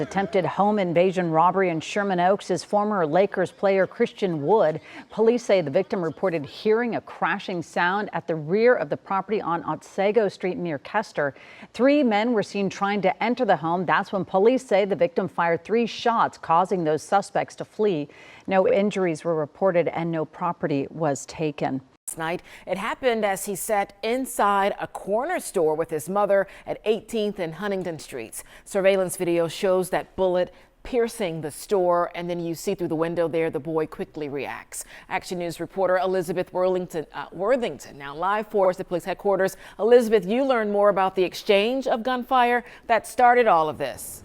Attempted home invasion robbery in Sherman Oaks is former Lakers player Christian Wood. Police say the victim reported hearing a crashing sound at the rear of the property on Otsego Street near Kester. 3 men were seen trying to enter the home. That's when police say the victim fired 3 shots, causing those suspects to flee. No injuries were reported and no property was taken. Night. It happened as he sat inside a corner store with his mother at 18th and Huntington Streets. Surveillance video shows that bullet piercing the store, and then you see through the window there the boy quickly reacts. Action News reporter Elizabeth Worthington now live for us at police headquarters. Elizabeth, you learned more about the exchange of gunfire that started all of this.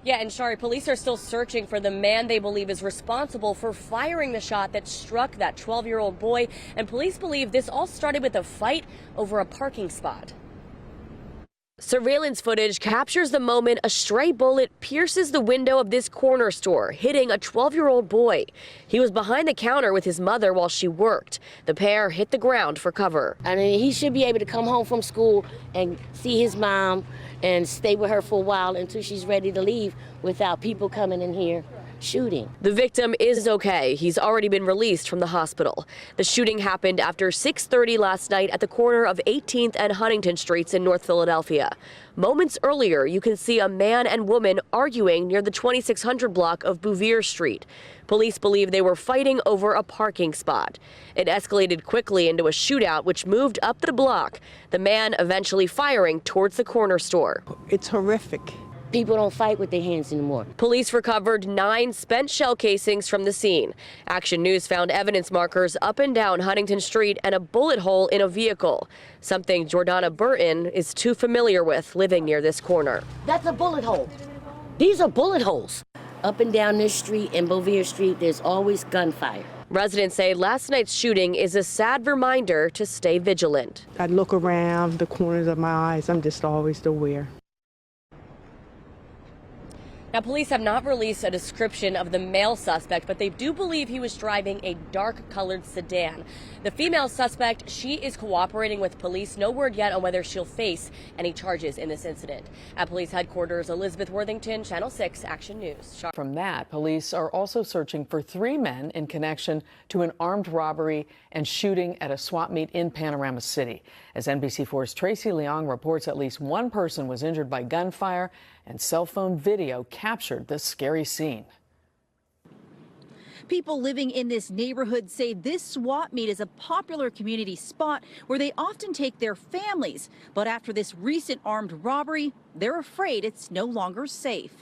Yeah, and Shari, police are still searching for the man they believe is responsible for firing the shot that struck that 12-year-old boy. And police believe this all started with a fight over a parking spot. Surveillance footage captures the moment a stray bullet pierces the window of this corner store, hitting a 12-year-old boy. He was behind the counter with his mother while she worked. The pair hit the ground for cover. I mean, he should be able to come home from school and see his mom and stay with her for a while until she's ready to leave without people coming in here shooting. The victim is okay. He's already been released from the hospital. The shooting happened after 6:30 last night at the corner of 18th and Huntington Streets in North Philadelphia. Moments earlier, you can see a man and woman arguing near the 2600 block of Bouvier Street. Police believe they were fighting over a parking spot. It escalated quickly into a shootout, which moved up the block, the man eventually firing towards the corner store. It's horrific. People don't fight with their hands anymore. Police recovered 9 spent shell casings from the scene. Action News found evidence markers up and down Huntington Street and a bullet hole in a vehicle, something Jordana Burton is too familiar with living near this corner. That's a bullet hole. These are bullet holes. Up and down this street and Bouvier Street, there's always gunfire. Residents say last night's shooting is a sad reminder to stay vigilant. I look around the corners of my eyes. I'm just always aware. Now, police have not released a description of the male suspect, but they do believe he was driving a dark-colored sedan. The female suspect, she is cooperating with police. No word yet on whether she'll face any charges in this incident. At police headquarters, Elizabeth Worthington, Channel 6 Action News. From that, police are also searching for 3 men in connection to an armed robbery and shooting at a swap meet in Panorama City. As NBC4's Tracy Leong reports, at least 1 person was injured by gunfire, and cell phone video captured this scary scene. People living in this neighborhood say this swap meet is a popular community spot where they often take their families. But after this recent armed robbery, they're afraid it's no longer safe.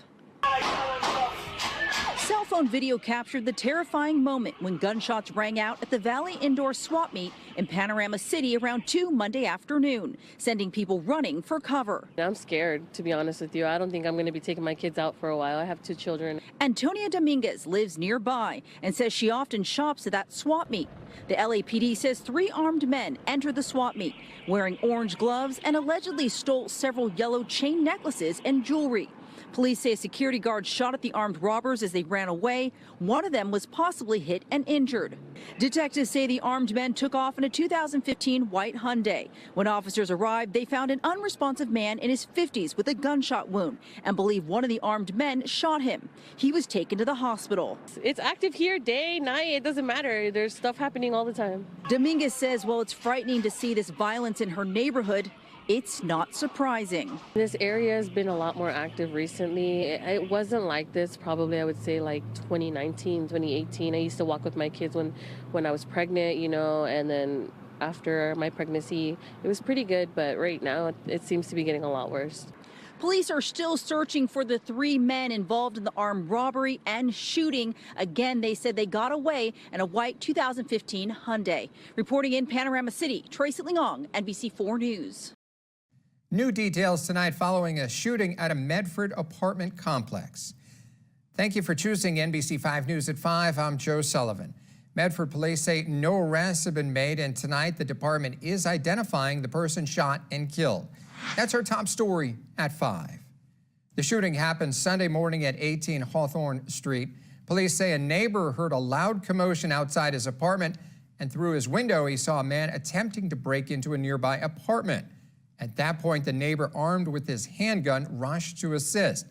Cell phone video captured the terrifying moment when gunshots rang out at the Valley Indoor Swap Meet in Panorama City around 2 Monday afternoon, sending people running for cover. I'm scared, to be honest with you. I don't think I'm going to be taking my kids out for a while. I have 2 children. Antonia Dominguez lives nearby and says she often shops at that swap meet. The LAPD says 3 armed men entered the swap meet wearing orange gloves and allegedly stole several yellow chain necklaces and jewelry. Police say a security guard shot at the armed robbers as they ran away. One of them was possibly hit and injured. Detectives say the armed men took off in a 2015 white Hyundai. When officers arrived, they found an unresponsive man in his 50s with a gunshot wound and believe one of the armed men shot him. He was taken to the hospital. It's active here day, night, it doesn't matter. There's stuff happening all the time. Dominguez says while it's frightening to see this violence in her neighborhood, it's not surprising. This area has been a lot more active recently. It wasn't like this probably, I would say, like 2019, 2018. I used to walk with my kids when I was pregnant, you know, and then after my pregnancy, it was pretty good. But right now, it seems to be getting a lot worse. Police are still searching for the 3 men involved in the armed robbery and shooting. Again, they said they got away in a white 2015 Hyundai. Reporting in Panorama City, Tracy Leong, NBC4 News. New details tonight following a shooting at a Medford apartment complex. Thank you for choosing NBC5 News at 5. I'm Joe Sullivan. Medford police say no arrests have been made, and tonight the department is identifying the person shot and killed. That's our top story at 5. The shooting happened Sunday morning at 18 Hawthorne Street. Police say a neighbor heard a loud commotion outside his apartment, and through his window he saw a man attempting to break into a nearby apartment. At that point, the neighbor, armed with his handgun, rushed to assist.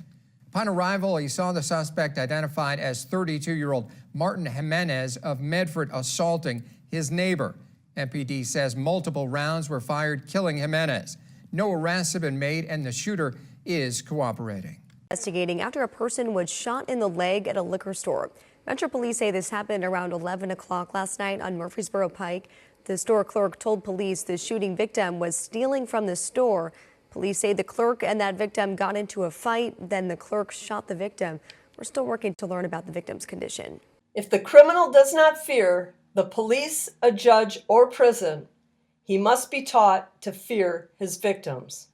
Upon arrival, he saw the suspect, identified as 32-year-old Martin Jimenez of Medford, assaulting his neighbor. MPD says multiple rounds were fired, killing Jimenez. No arrests have been made, and the shooter is cooperating. Investigating after a person was shot in the leg at a liquor store. Metro Police say this happened around 11 o'clock last night on Murfreesboro Pike. The store clerk told police the shooting victim was stealing from the store. Police say the clerk and that victim got into a fight. Then the clerk shot the victim. We're still working to learn about the victim's condition. If the criminal does not fear the police, a judge, or prison, he must be taught to fear his victims.